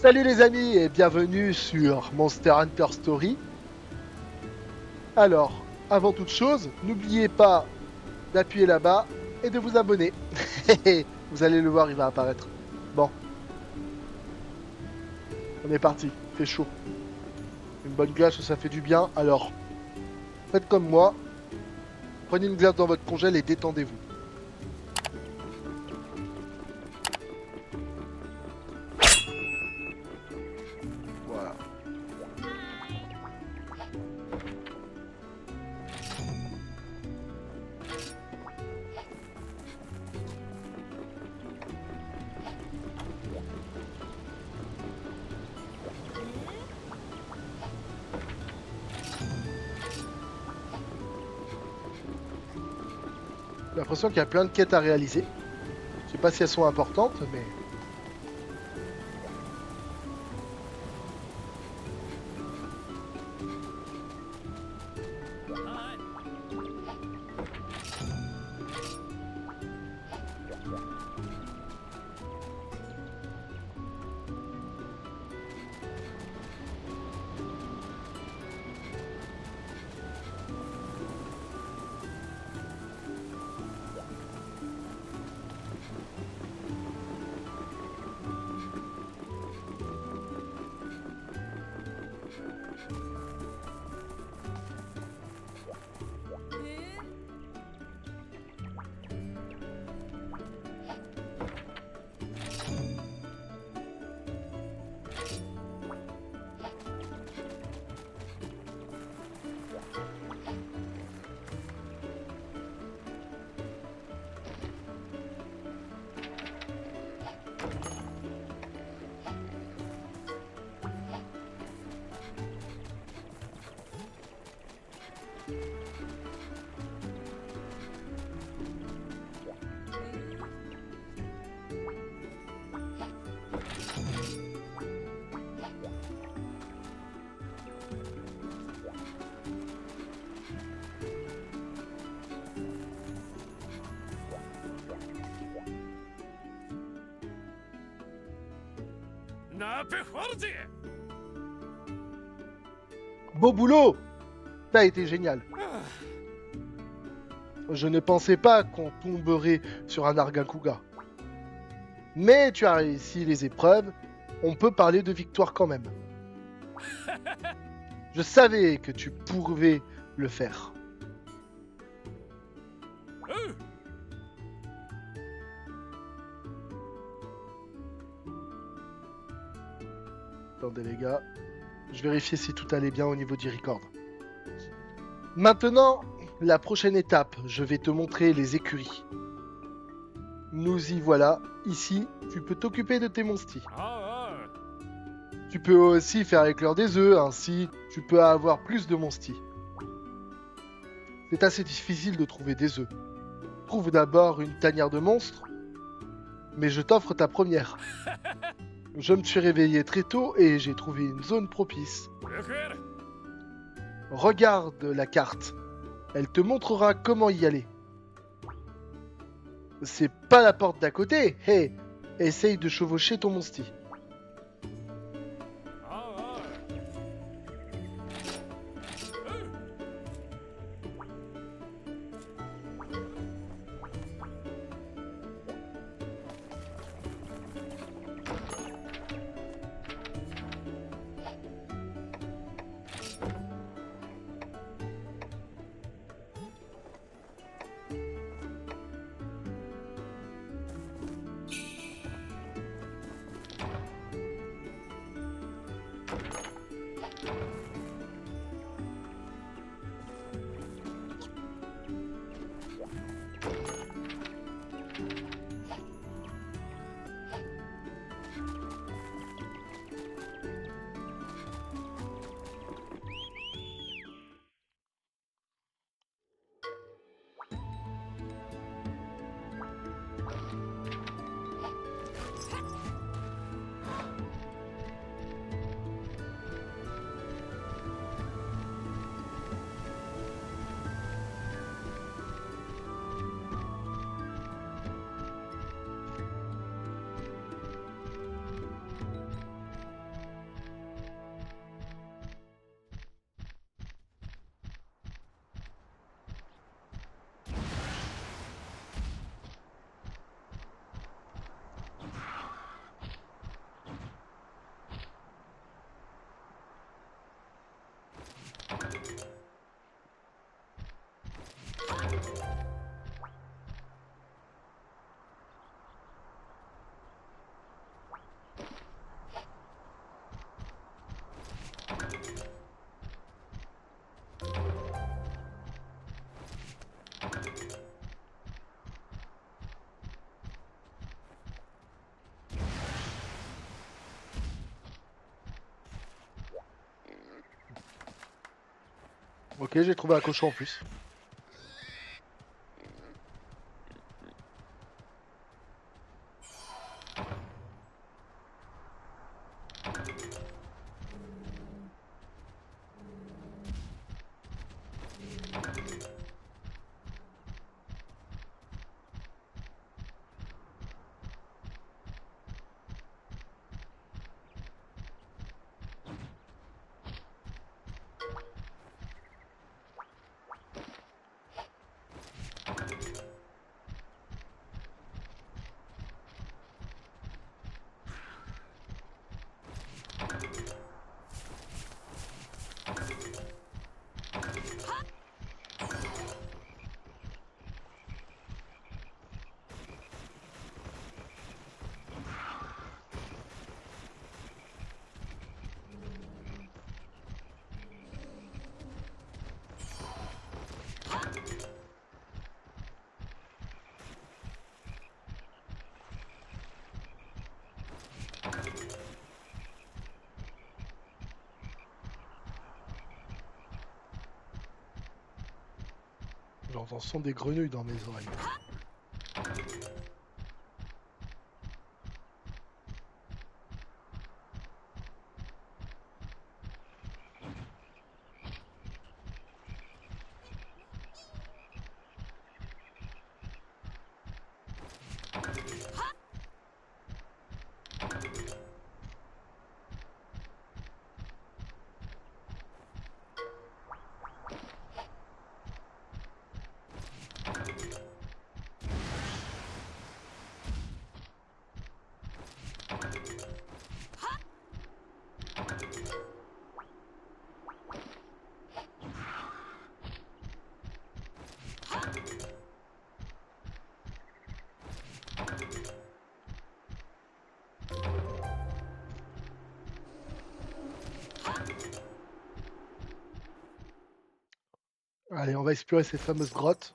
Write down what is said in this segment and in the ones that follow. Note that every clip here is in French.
Salut les amis et bienvenue sur Monster Hunter Story. Alors, avant toute chose, n'oubliez pas d'appuyer là-bas et de vous abonner. Vous allez le voir, il va apparaître. Bon, on est parti, il fait chaud. Une bonne glace, ça fait du bien. Alors, faites comme moi, prenez une glace dans votre congèle et détendez-vous. Voilà. J'ai l'impression qu'il y a plein de quêtes à réaliser. Je sais pas si elles sont importantes, mais... Beau boulot! Ça a été génial. Je ne pensais pas qu'on tomberait sur un Argakuga. Mais tu as réussi les épreuves, on peut parler de victoire quand même. Je savais que tu pouvais le faire. Attendez les gars, je vérifie si tout allait bien au niveau du record. Maintenant, la prochaine étape, je vais te montrer les écuries. Nous y voilà. Ici, tu peux t'occuper de tes monsties. Tu peux aussi faire éclore des œufs, ainsi tu peux avoir plus de monsties. C'est assez difficile de trouver des œufs. Trouve d'abord une tanière de monstres, mais je t'offre ta première. Je me suis réveillé très tôt et j'ai trouvé une zone propice. Regarde la carte. Elle te montrera comment y aller. C'est pas la porte d'à côté. Hey, essaye de chevaucher ton monstie. Ok, j'ai trouvé un cochon en plus. J'entends le son des grenouilles dans mes oreilles. Allez, on va explorer ces fameuses grottes.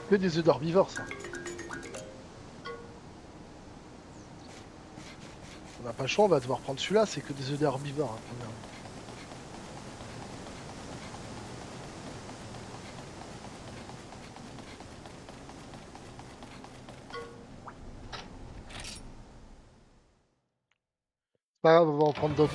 Que des œufs d'herbivores, ça. On n'a pas le choix, on va devoir prendre celui-là, c'est que des œufs d'herbivores, hein, premièrement. C'est pas grave, on va en prendre d'autres.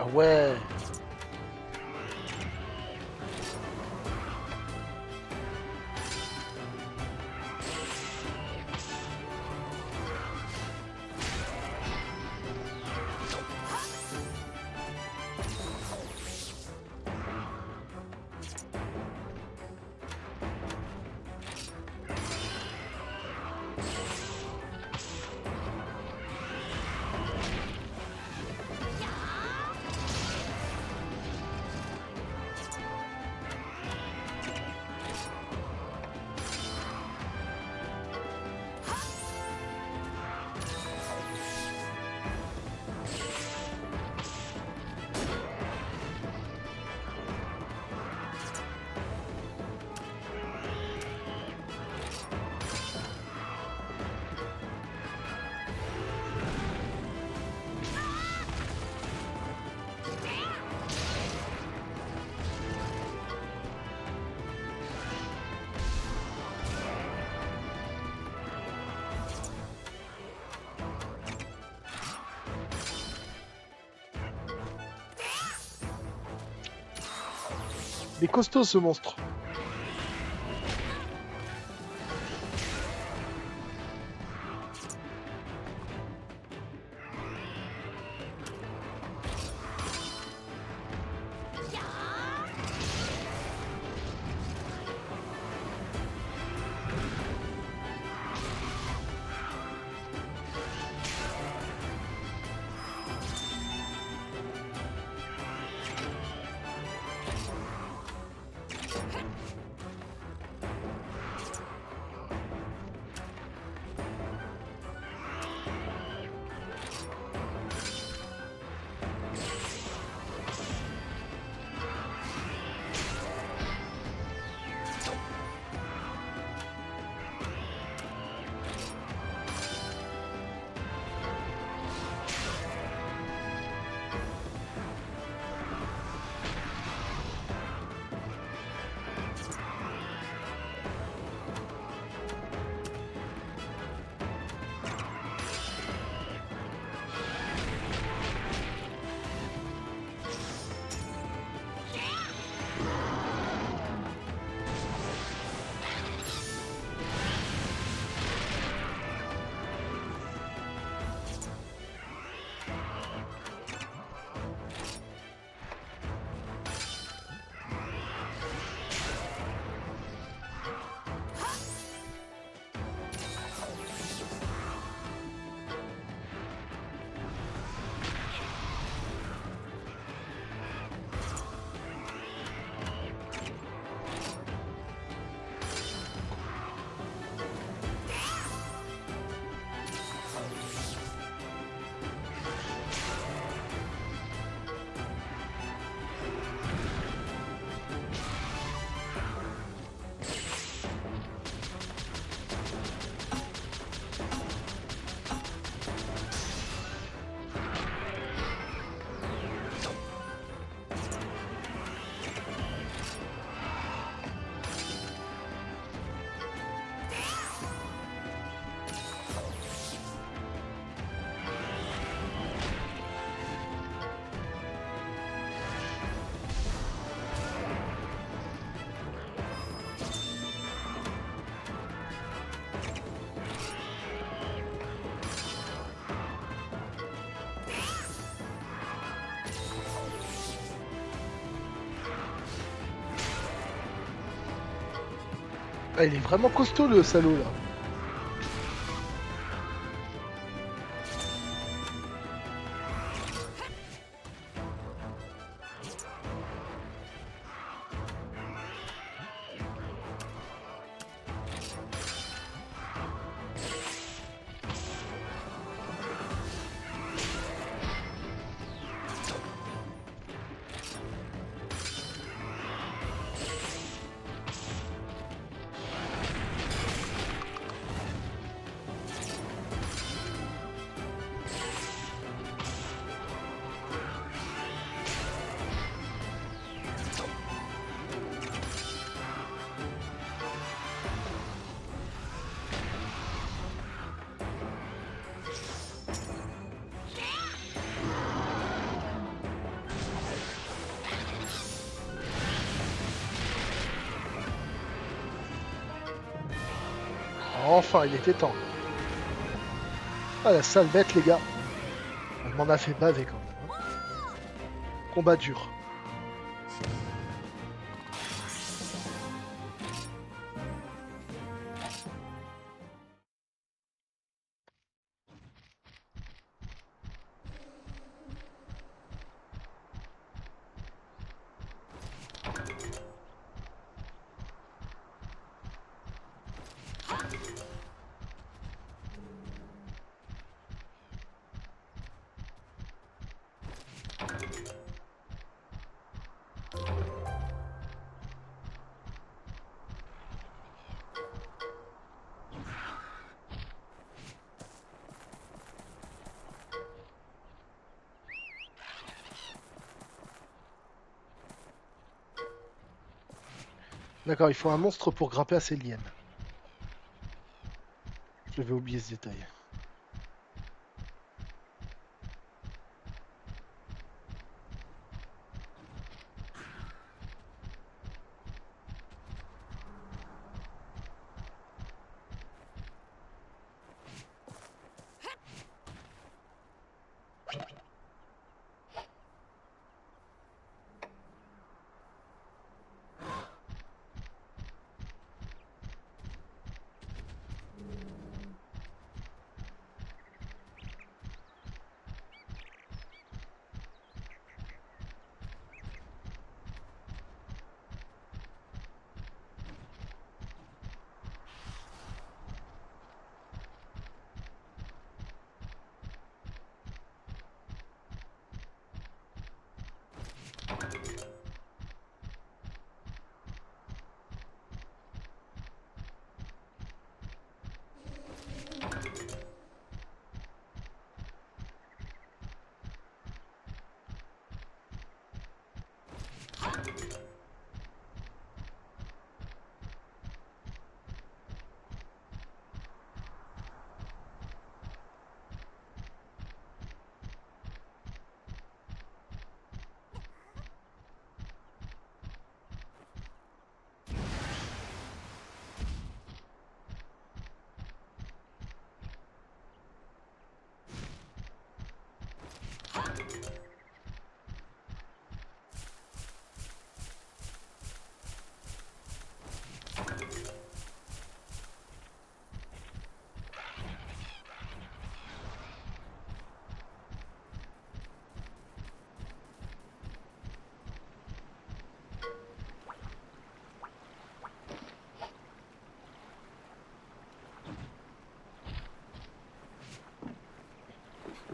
Ah ouais. Il est costaud ce monstre. Ah, il est vraiment costaud le salaud là. enfin, il était temps. Ah, la sale bête, les gars. Elle m'en a fait baver quand même. Hein. Combat dur. D'accord, il faut un monstre pour grimper à ces lianes. Je vais oublier ce détail.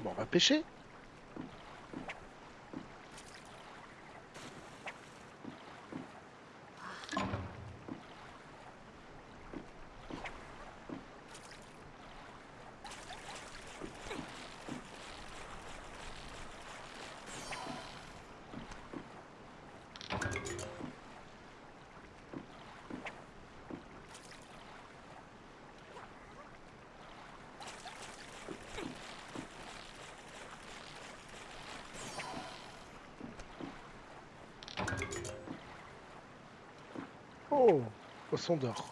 Bon, on va pêcher. Oh, poisson d'or.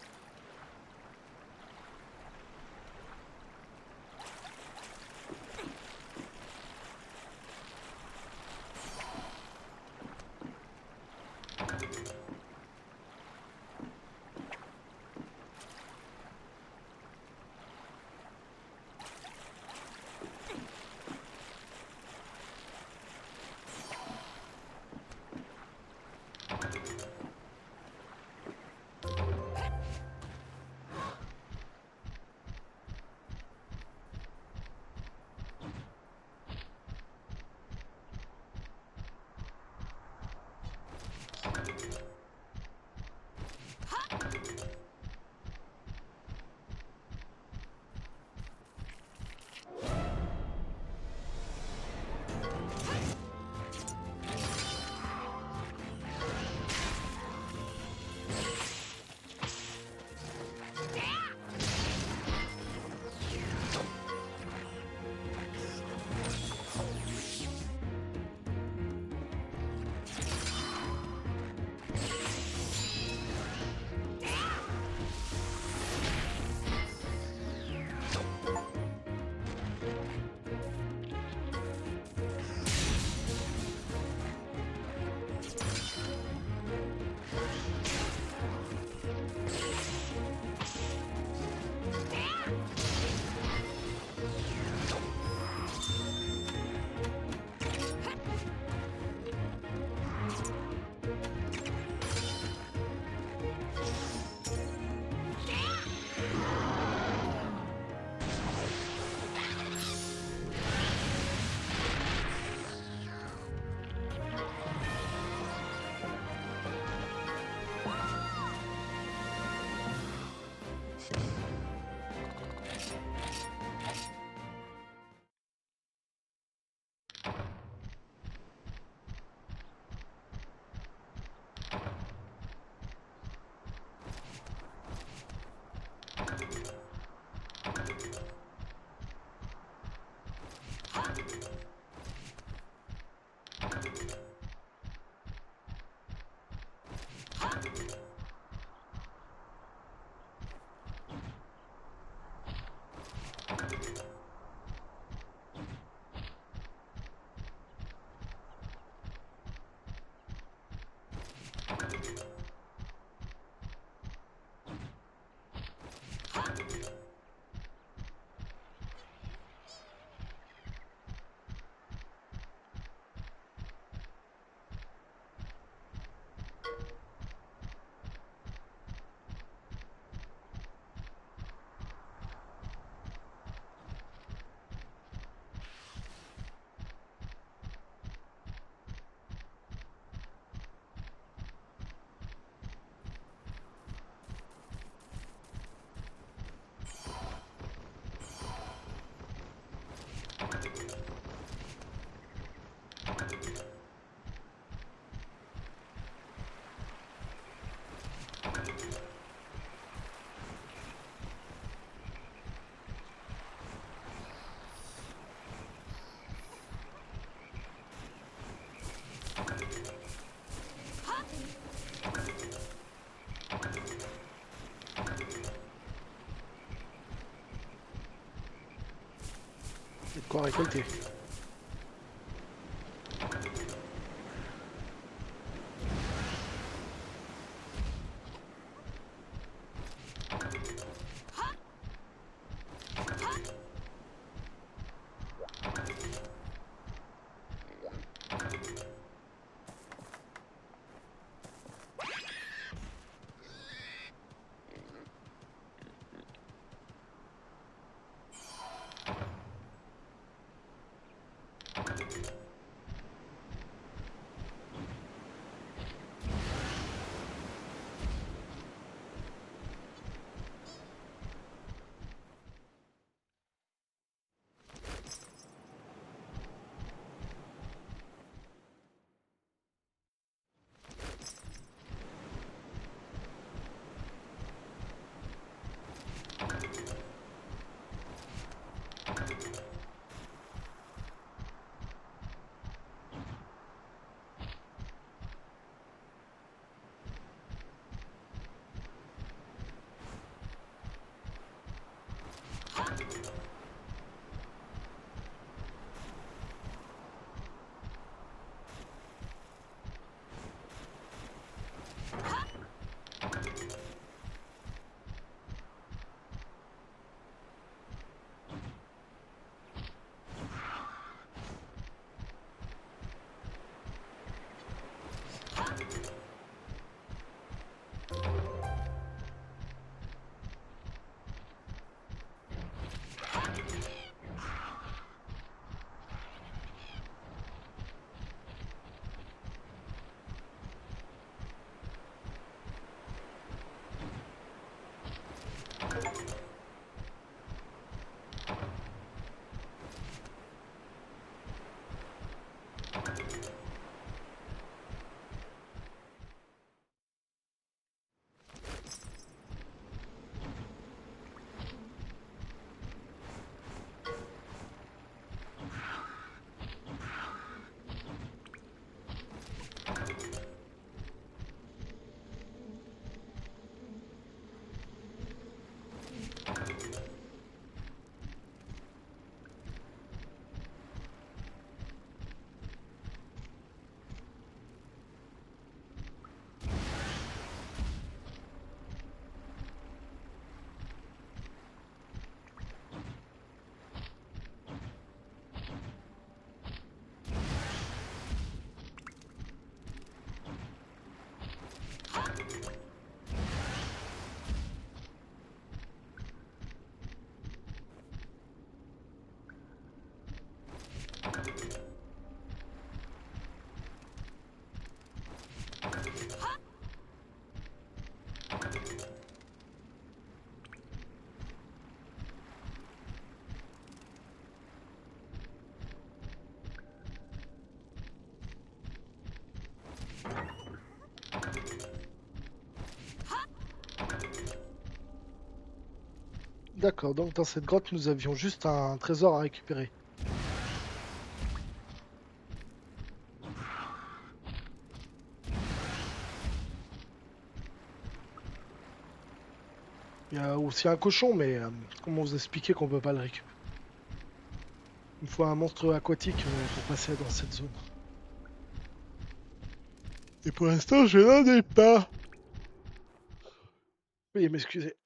quoi récolter. D'accord, donc dans cette grotte, nous avions juste un trésor à récupérer. Il y a aussi un cochon, mais comment vous expliquer qu'on peut pas le récupérer? Il faut un monstre aquatique pour passer dans cette zone. Et pour l'instant, je n'en ai pas. Veuillez m'excuser.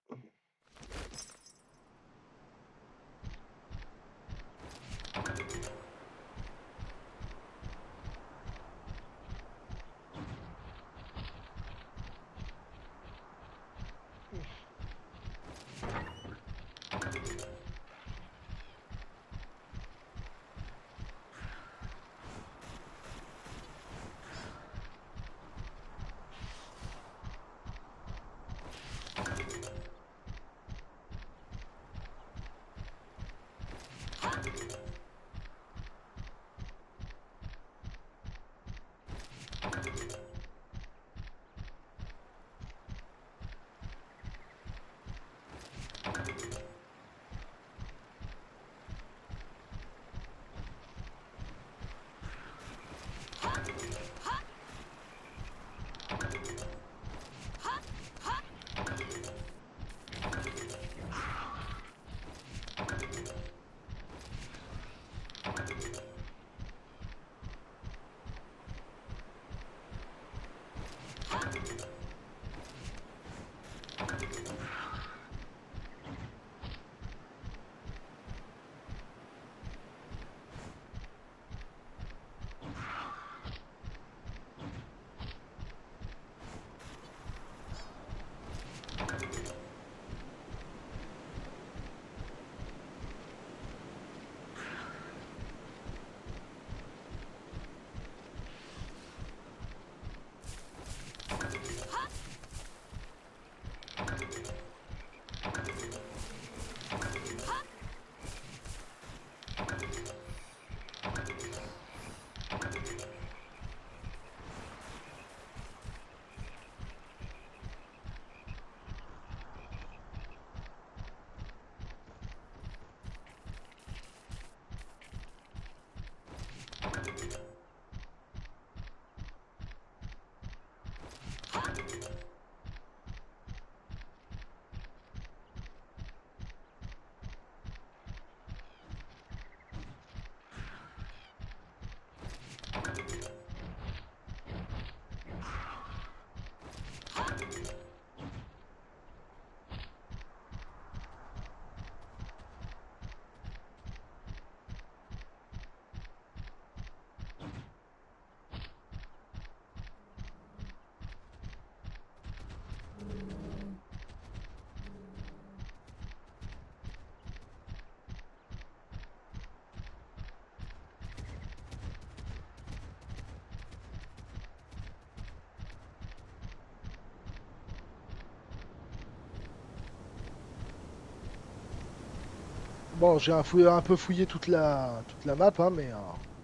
Bon, j'ai un peu fouillé toute la map, hein, mais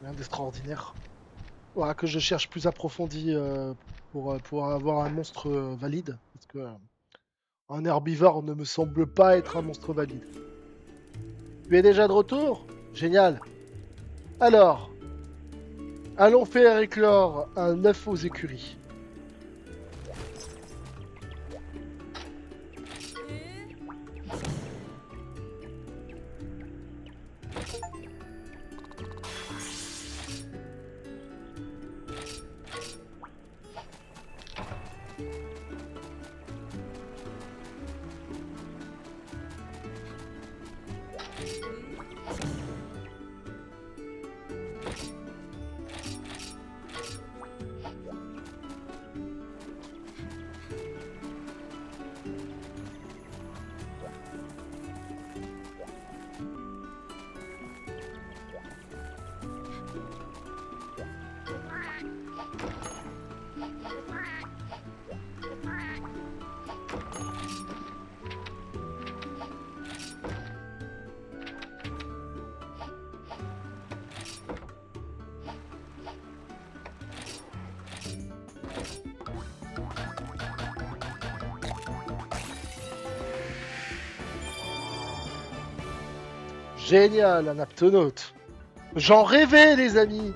rien d'extraordinaire. Faudra que je cherche plus approfondi pour avoir un monstre valide. Parce que un herbivore ne me semble pas être un monstre valide. Tu es déjà de retour? Génial. Alors, allons faire éclore un œuf aux écuries. Génial, un aptonaute. J'en rêvais, les amis.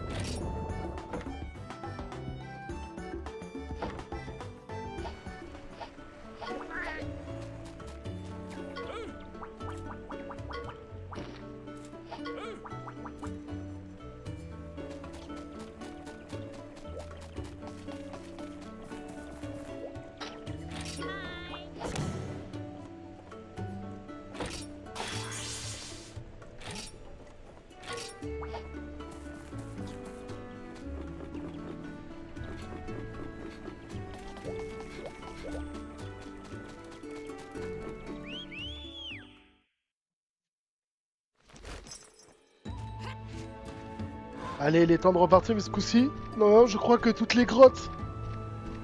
Allez, il est temps de repartir, mais ce coup-ci, non, je crois que toutes les grottes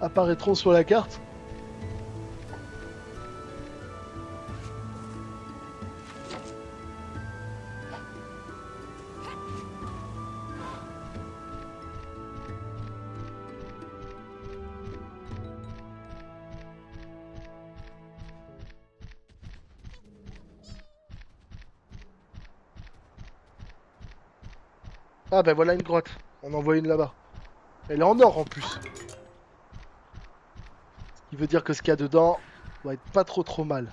apparaîtront sur la carte. Ah ben voilà une grotte. On en voit une là-bas. Elle est en or en plus. Ce qui veut dire que ce qu'il y a dedans va être pas trop mal.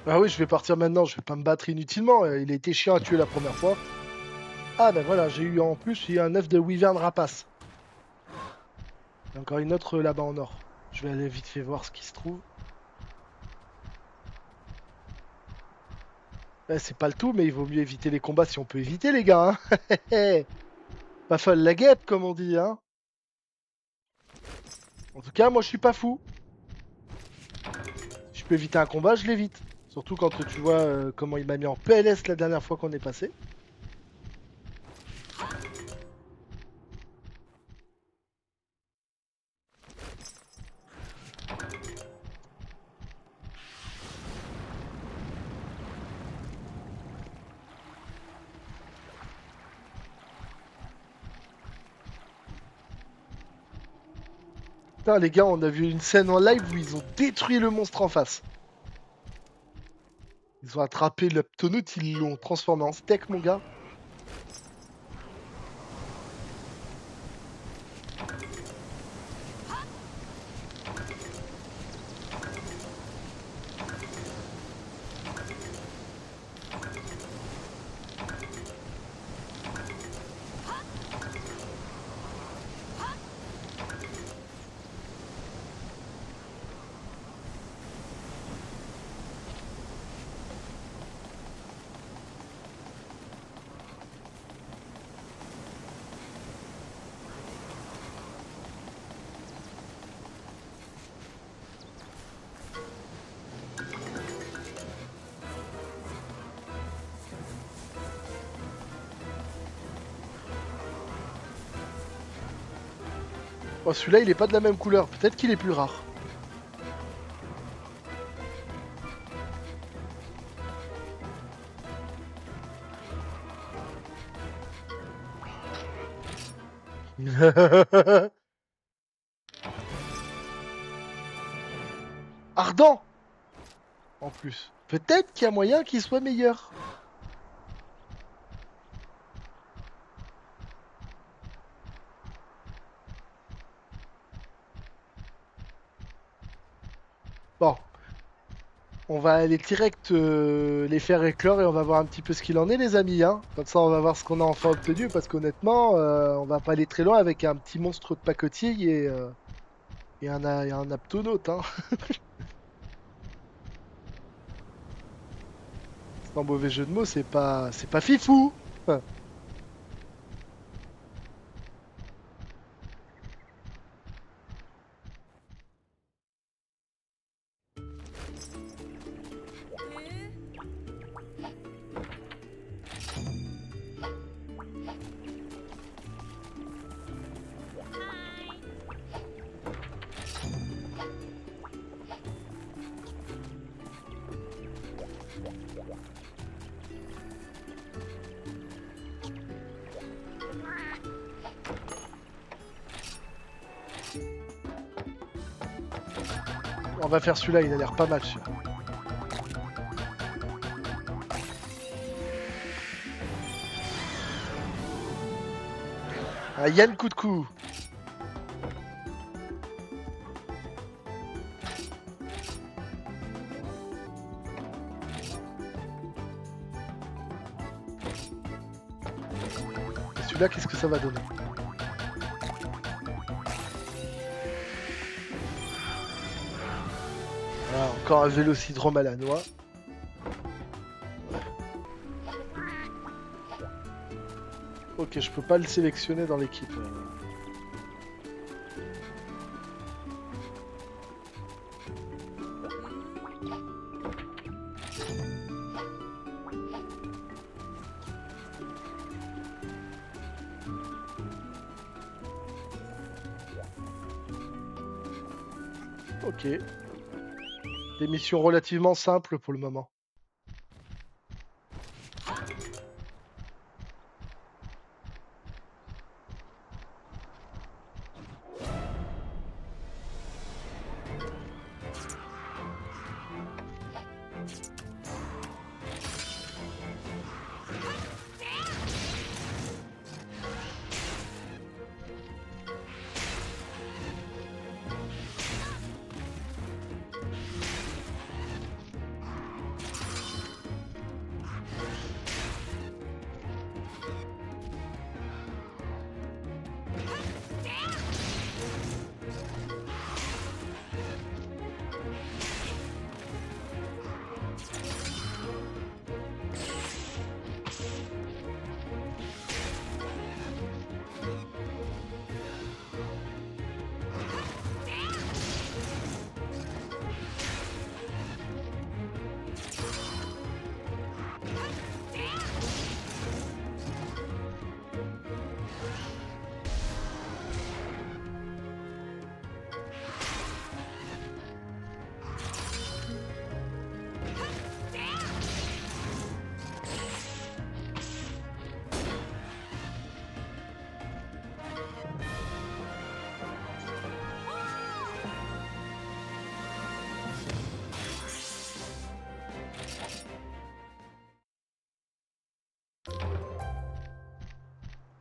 Ah oui, je vais partir maintenant, je vais pas me battre inutilement. Il a été chiant à tuer la première fois. Ah ben voilà, j'ai eu en plus il y a un œuf de wyvern rapace. Il y a encore une autre là-bas en or. Je vais aller vite fait voir ce qui se trouve. C'est pas le tout, mais il vaut mieux éviter les combats si on peut éviter, les gars. Hein. Pas folle la guêpe, comme on dit. Hein. En tout cas, moi, je suis pas fou. Si je peux éviter un combat, je l'évite. Surtout quand tu vois comment il m'a mis en PLS la dernière fois qu'on est passé. Putain, les gars, on a vu une scène en live où ils ont détruit le monstre en face. Ils ont attrapé le Ptonote, ils l'ont transformé en steak, mon gars. Oh, celui-là, il est pas de la même couleur. Peut-être qu'il est plus rare. Ardent en plus. Peut-être qu'il y a moyen qu'il soit meilleur. Bon, on va aller direct les faire éclore et on va voir un petit peu ce qu'il en est, les amis. Hein. Comme ça, on va voir ce qu'on a enfin obtenu parce qu'honnêtement, on va pas aller très loin avec un petit monstre de pacotille et un aptonaute. Hein. Sans mauvais jeu de mots, c'est pas fifou. Enfin, on va faire celui-là, il a l'air pas mal celui-là. Un Yann coup de cou. Et celui-là, qu'est-ce que ça va donner? Voilà, encore un Vélocidrome à la noix. Ok, je peux pas le sélectionner dans l'équipe. Ok. Des missions relativement simples pour le moment.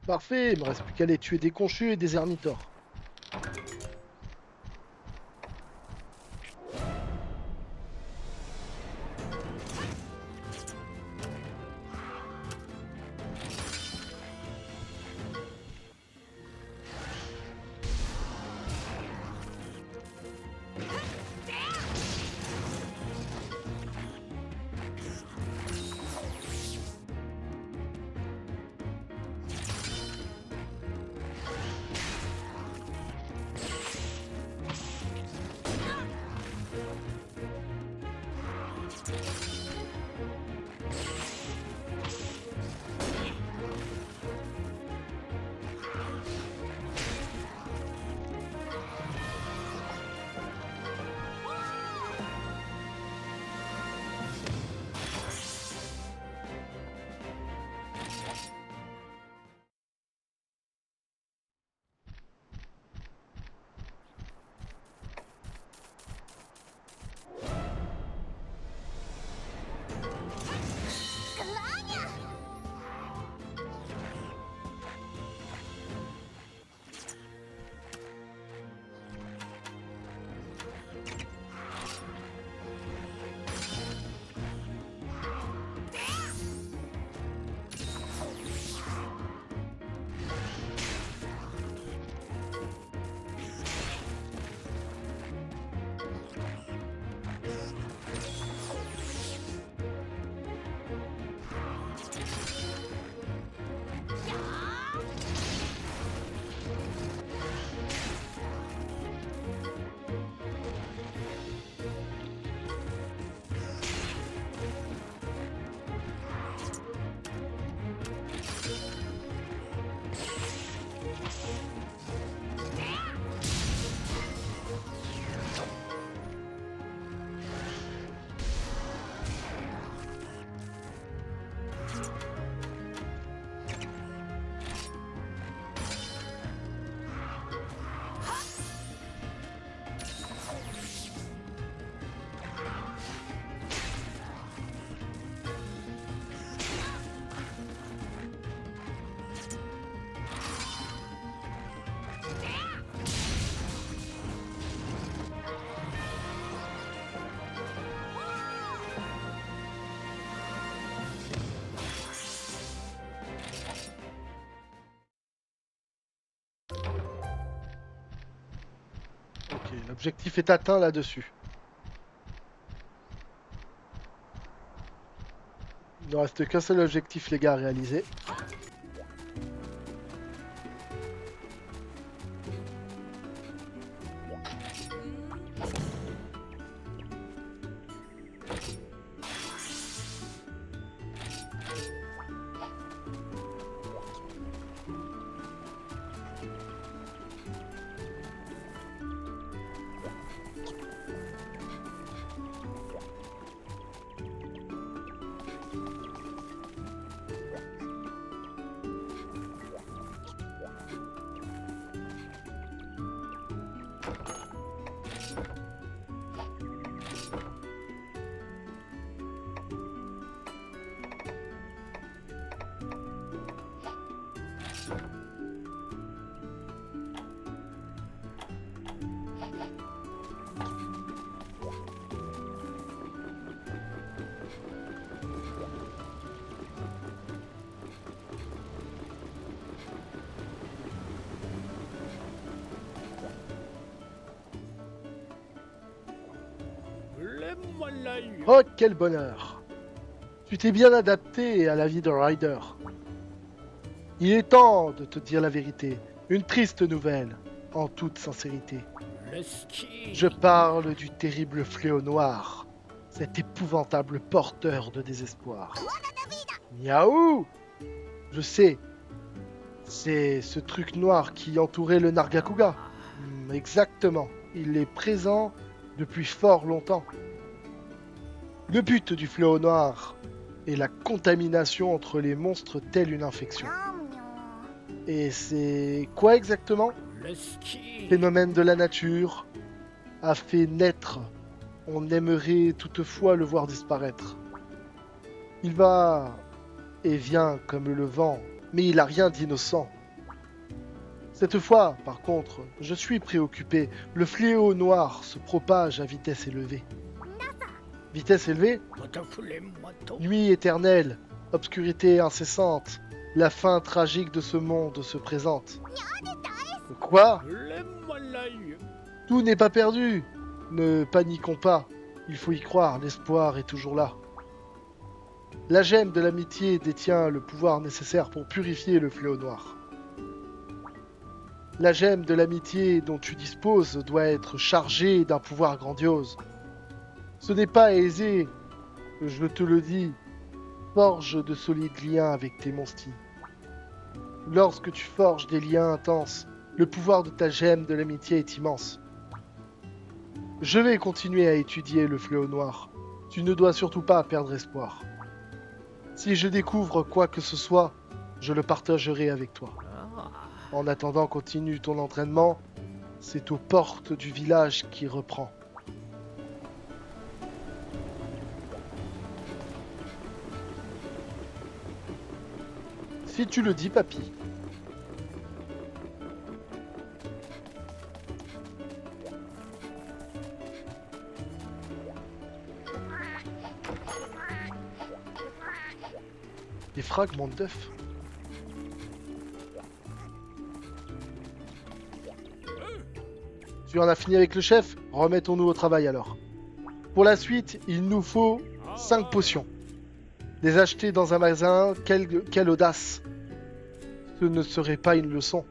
Parfait, il me reste plus qu'à aller tuer des conchus et des ermitors. Ok, l'objectif est atteint là-dessus. Il ne reste qu'un seul objectif, les gars, à réaliser. Oh, quel bonheur! Tu t'es bien adapté à la vie de Ryder. Il est temps de te dire la vérité. Une triste nouvelle, en toute sincérité. Je parle du terrible fléau noir, cet épouvantable porteur de désespoir. Miaou! Je sais, c'est ce truc noir qui entourait le Nargacuga. Exactement, il est présent depuis fort longtemps. Le but du fléau noir est la contamination entre les monstres telle une infection. Et c'est quoi exactement? Phénomène de la nature a fait naître. On aimerait toutefois le voir disparaître. Il va et vient comme le vent mais il n'a rien d'innocent. Cette fois, par contre, je suis préoccupé. Le fléau noir se propage à vitesse élevée. Vitesse élevée? Nuit éternelle, obscurité incessante, la fin tragique de ce monde se présente. Quoi? Tout n'est pas perdu. Ne paniquons pas. Il faut y croire, l'espoir est toujours là. La gemme de l'amitié détient le pouvoir nécessaire pour purifier le fléau noir. La gemme de l'amitié dont tu disposes doit être chargée d'un pouvoir grandiose. Ce n'est pas aisé, je te le dis. Forge de solides liens avec tes monsties. Lorsque tu forges des liens intenses, le pouvoir de ta gemme de l'amitié est immense. Je vais continuer à étudier le fléau noir. Tu ne dois surtout pas perdre espoir. Si je découvre quoi que ce soit, je le partagerai avec toi. En attendant, continue ton entraînement. C'est aux portes du village qui reprend. Si tu le dis, papy. Des fragments d'œufs. Tu en as fini avec le chef? Remettons-nous au travail alors. Pour la suite, il nous faut 5 potions. Les acheter dans un magasin, quelle audace! Ce ne serait pas une leçon.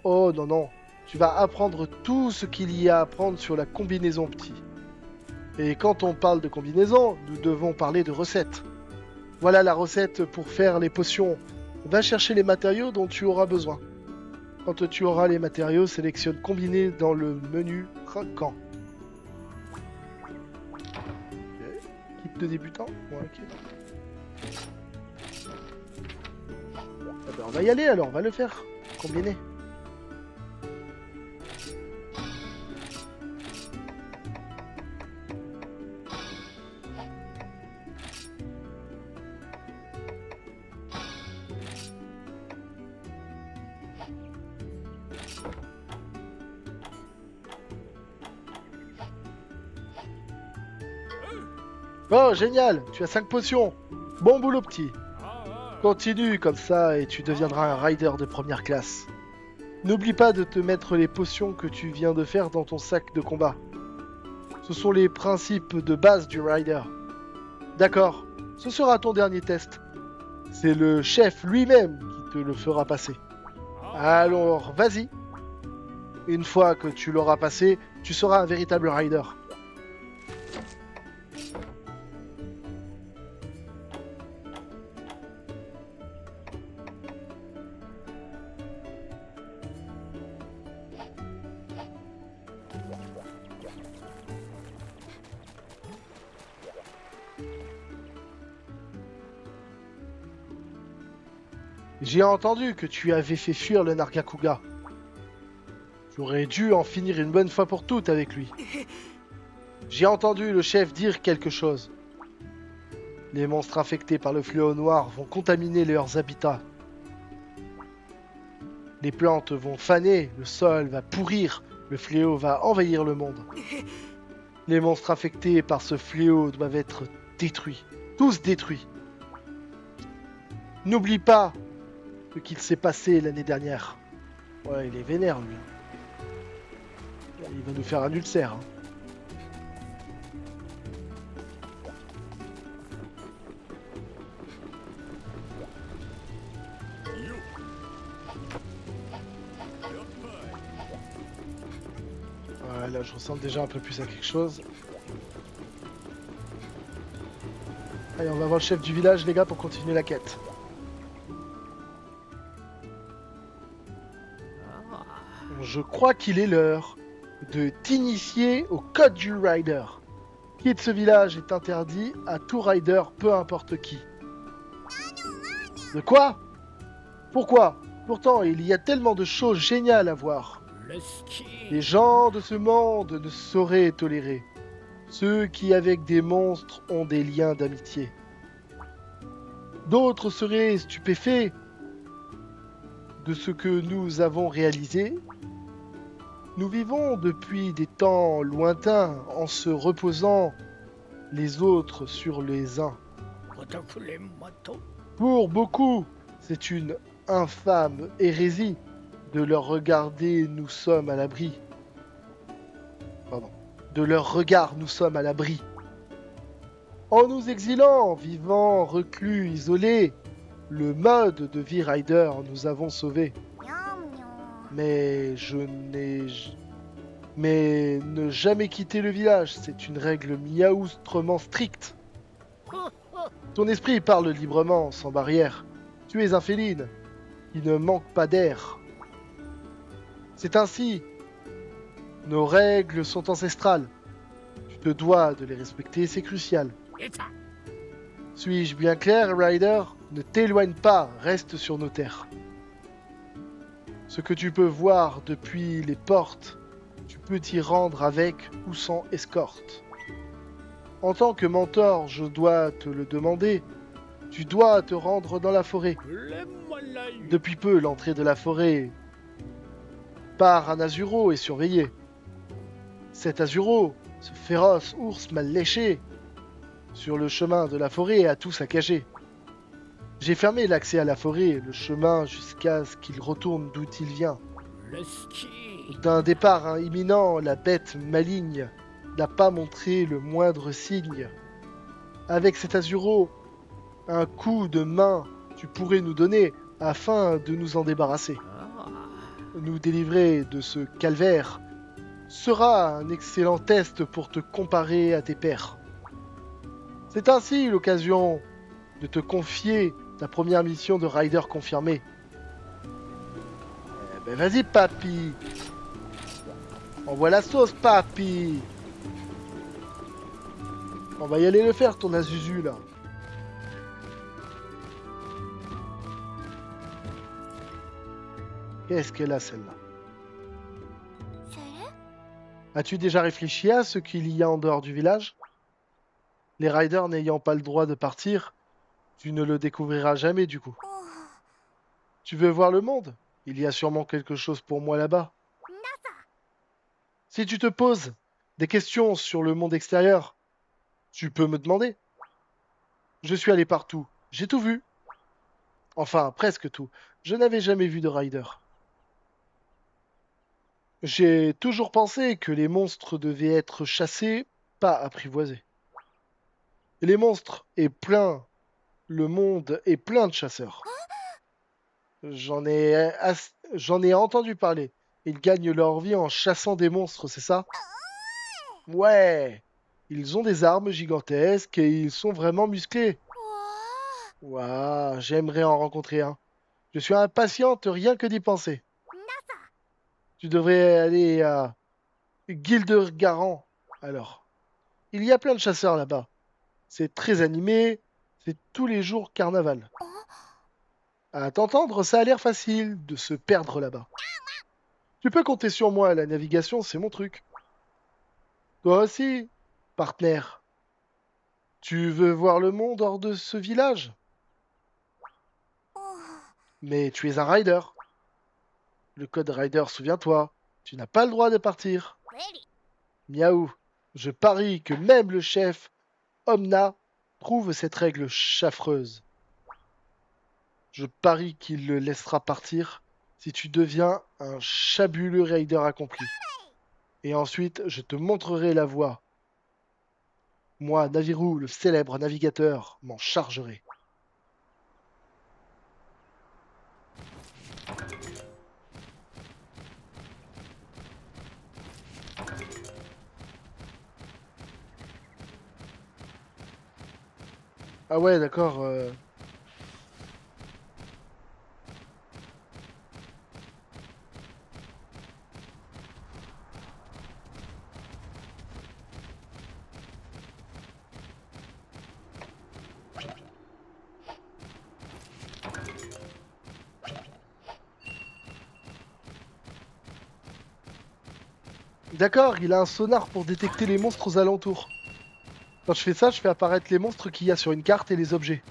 Oh non, non, tu vas apprendre tout ce qu'il y a à apprendre sur la combinaison petit. Et quand on parle de combinaison, nous devons parler de recette. Voilà la recette pour faire les potions. Va chercher les matériaux dont tu auras besoin. Quand tu auras les matériaux, sélectionne combiner dans le menu camp. Kit de débutant? Ouais, ok. Ah ben, on va y aller alors, on va le faire. Combiner. Oh, génial, tu as 5 potions. Bon boulot, petit. Continue comme ça et tu deviendras un rider de première classe. N'oublie pas de te mettre les potions que tu viens de faire dans ton sac de combat. Ce sont les principes de base du rider. D'accord, ce sera ton dernier test. C'est le chef lui-même qui te le fera passer. Alors, vas-y. Une fois que tu l'auras passé, tu seras un véritable rider. J'ai entendu que tu avais fait fuir le Nargacuga. J'aurais dû en finir une bonne fois pour toutes avec lui. J'ai entendu le chef dire quelque chose. Les monstres infectés par le fléau noir vont contaminer leurs habitats. Les plantes vont faner, le sol va pourrir, le fléau va envahir le monde. Les monstres affectés par ce fléau doivent être détruits. Tous détruits. N'oublie pas ce qu'il s'est passé l'année dernière. Ouais, il est vénère, lui. Il va nous faire un ulcère. Hein. Ouais, là, je ressemble déjà un peu plus à quelque chose. Allez, on va voir le chef du village, les gars, pour continuer la quête. Je crois qu'il est l'heure de t'initier au code du rider. Quitte ce village est interdit à tout rider, peu importe qui. De quoi? Pourquoi? Pourtant, il y a tellement de choses géniales à voir. Les gens de ce monde ne sauraient tolérer. Ceux qui, avec des monstres, ont des liens d'amitié. D'autres seraient stupéfaits de ce que nous avons réalisé. Nous vivons depuis des temps lointains en se reposant les autres sur les uns. Pour beaucoup, c'est une infâme hérésie de leur regarder, nous sommes à l'abri. Pardon. De leur regard, nous sommes à l'abri. En nous exilant, vivant, reclus, isolés, le mode de vie rider nous avons sauvés. Mais Mais ne jamais quitter le village, c'est une règle miaoustrement stricte. Ton esprit parle librement, sans barrière. Tu es un féline, qui ne manque pas d'air. C'est ainsi. Nos règles sont ancestrales. Tu te dois de les respecter, c'est crucial. Suis-je bien clair, Ryder? Ne t'éloigne pas, reste sur nos terres. Ce que tu peux voir depuis les portes, tu peux t'y rendre avec ou sans escorte. En tant que mentor, je dois te le demander. Tu dois te rendre dans la forêt. Depuis peu, l'entrée de la forêt par un Azuro est surveillée. Cet Azuro, ce féroce ours mal léché, sur le chemin de la forêt a tout saccagé. J'ai fermé l'accès à la forêt, le chemin, jusqu'à ce qu'il retourne d'où il vient. D'un départ imminent, la bête maligne n'a pas montré le moindre signe. Avec cet Azuro, un coup de main tu pourrais nous donner afin de nous en débarrasser. Nous délivrer de ce calvaire sera un excellent test pour te comparer à tes pairs. C'est ainsi l'occasion de te confier ta première mission de rider confirmée. Eh ben vas-y papy. Envoie la sauce papy. On va y aller le faire ton Azuzu là. Qu'est-ce qu'elle a celle-là? As-tu déjà réfléchi à ce qu'il y a en dehors du village? Les riders n'ayant pas le droit de partir, tu ne le découvriras jamais du coup. Tu veux voir le monde? Il y a sûrement quelque chose pour moi là-bas. Si tu te poses des questions sur le monde extérieur, tu peux me demander. Je suis allé partout, j'ai tout vu. Enfin, presque tout. Je n'avais jamais vu de rider. J'ai toujours pensé que les monstres devaient être chassés, pas apprivoisés. Les monstres est plein, le monde est plein de chasseurs. J'en ai entendu parler. Ils gagnent leur vie en chassant des monstres, c'est ça? Ouais. Ils ont des armes gigantesques et ils sont vraiment musclés. Waouh, j'aimerais en rencontrer un. Je suis impatiente rien que d'y penser. Tu devrais aller à Gildergaran, alors. Il y a plein de chasseurs là-bas. C'est très animé, c'est tous les jours carnaval. À t'entendre, ça a l'air facile de se perdre là-bas. Tu peux compter sur moi, la navigation, c'est mon truc. Toi aussi, partenaire. Tu veux voir le monde hors de ce village? Mais tu es un rider. Le code rider, souviens-toi, tu n'as pas le droit de partir. Miaou, je parie que même le chef Omna trouve cette règle chafreuse. Je parie qu'il le laissera partir si tu deviens un fabuleux rider accompli. Et ensuite, je te montrerai la voie. Moi, Naviru, le célèbre navigateur, m'en chargerai. Ah ouais, d'accord. D'accord, il a un sonar pour détecter les monstres aux alentours. Quand je fais ça, je fais apparaître les monstres qu'il y a sur une carte et les objets.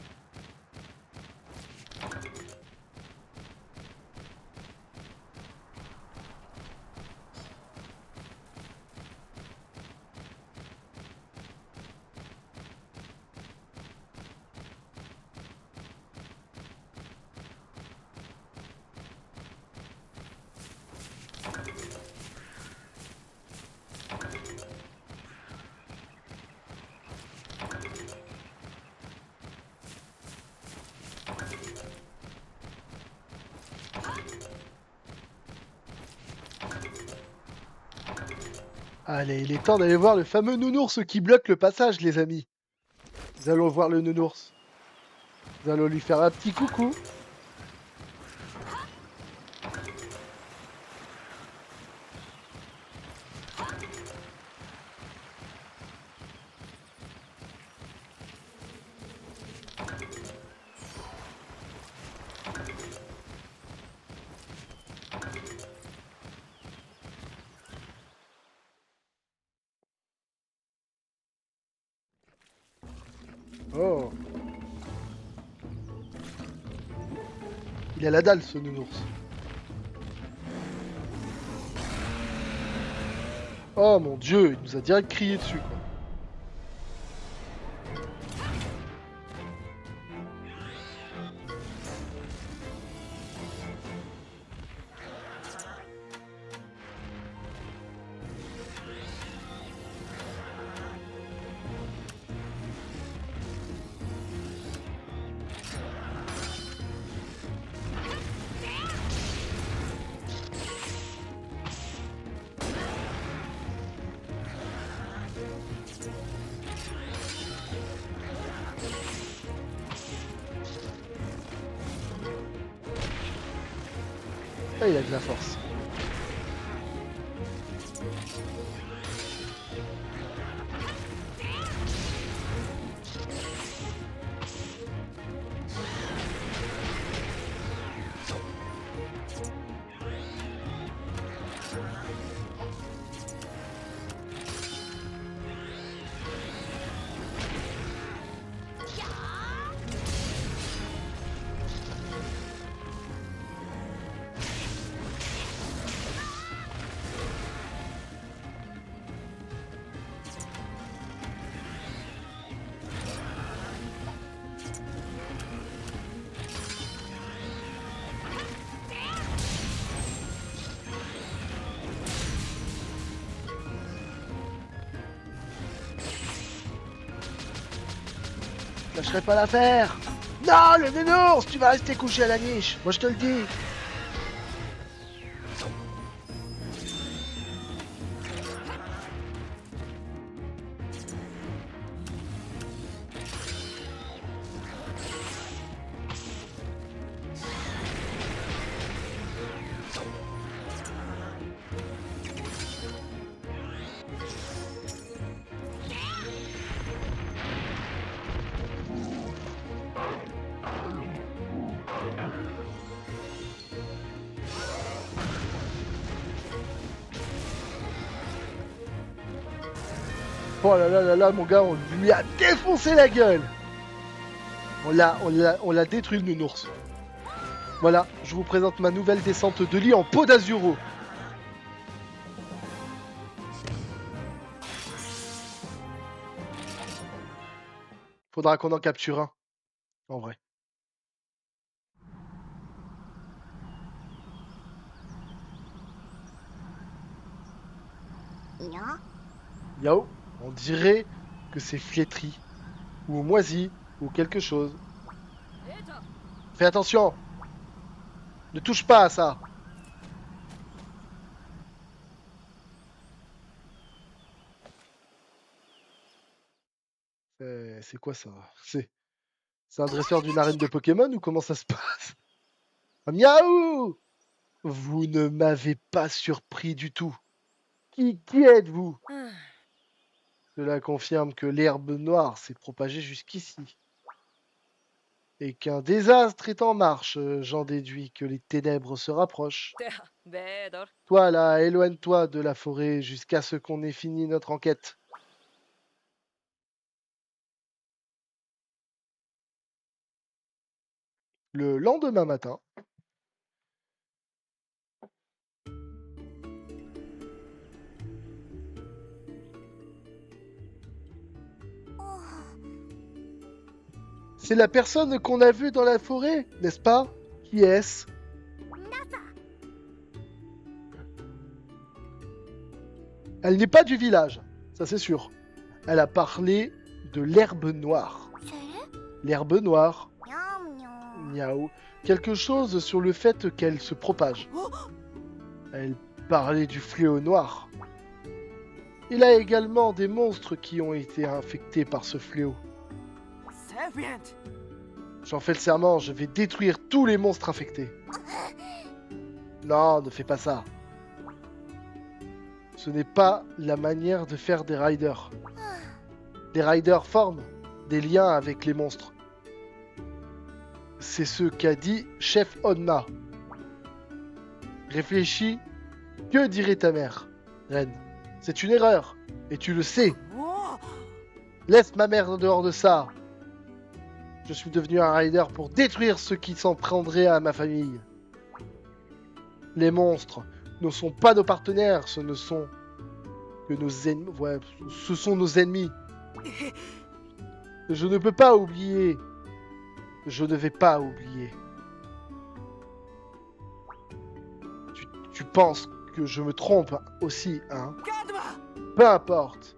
Allez, il est temps d'aller voir le fameux nounours qui bloque le passage, les amis. Nous allons voir le nounours. Nous allons lui faire un petit coucou. Oh. Il a la dalle, ce nounours. Oh mon dieu, il nous a direct crié dessus, quoi. Ah, il a de la force. Je lâcherai pas l'affaire. Non, le nounours, tu vas rester couché à la niche. Moi, je te le dis. Oh là là là là, mon gars, on lui a défoncé la gueule. On l'a détruit, le nounours. Voilà, je vous présente ma nouvelle descente de lit en peau d'azuro. Faudra qu'on en capture un, en vrai. Yao, on dirait que c'est flétri, ou moisi, ou quelque chose. Fais attention. Ne touche pas à ça. C'est quoi ça? C'est un dresseur d'une arène de Pokémon ou comment ça se passe? Ah, miaou! Vous ne m'avez pas surpris du tout. Qui êtes-vous? Cela confirme que l'herbe noire s'est propagée jusqu'ici. Et qu'un désastre est en marche, j'en déduis que les ténèbres se rapprochent. Toi là, éloigne-toi de la forêt jusqu'à ce qu'on ait fini notre enquête. Le lendemain matin, c'est la personne qu'on a vue dans la forêt, n'est-ce pas? Qui est-ce? Elle n'est pas du village, ça c'est sûr. Elle a parlé de l'herbe noire. L'herbe noire. Miaou. Quelque chose sur le fait qu'elle se propage. Elle parlait du fléau noir. Il y a également des monstres qui ont été infectés par ce fléau. J'en fais le serment, je vais détruire tous les monstres infectés. Non, ne fais pas ça. Ce n'est pas la manière de faire des riders. Les riders forment des liens avec les monstres. C'est ce qu'a dit Chef Onna. Réfléchis, que dirait ta mère, Reine? C'est une erreur, et tu le sais. Laisse ma mère en dehors de ça. Je suis devenu un rider pour détruire ceux qui s'en prendraient à ma famille. Les monstres ne sont pas nos partenaires, ce ne sont que nos ennemis. Ouais, ce sont nos ennemis. Je ne peux pas oublier. Je ne vais pas oublier. Tu penses que je me trompe aussi, hein? Peu importe.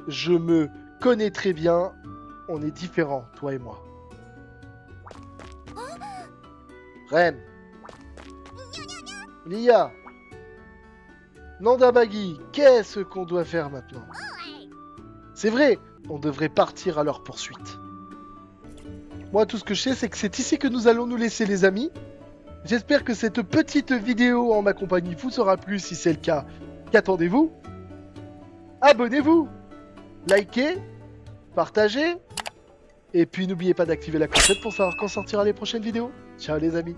Je me connais très bien. On est différents, toi et moi. Rem. Lia. Nandabagi, qu'est-ce qu'on doit faire maintenant? C'est vrai, on devrait partir à leur poursuite. Moi, tout ce que je sais, c'est que c'est ici que nous allons nous laisser, les amis. J'espère que cette petite vidéo en ma compagnie vous sera plu. Si c'est le cas, qu'attendez-vous? Abonnez-vous, likez, partagez. Et puis n'oubliez pas d'activer la clochette pour savoir quand sortira les prochaines vidéos. Ciao les amis.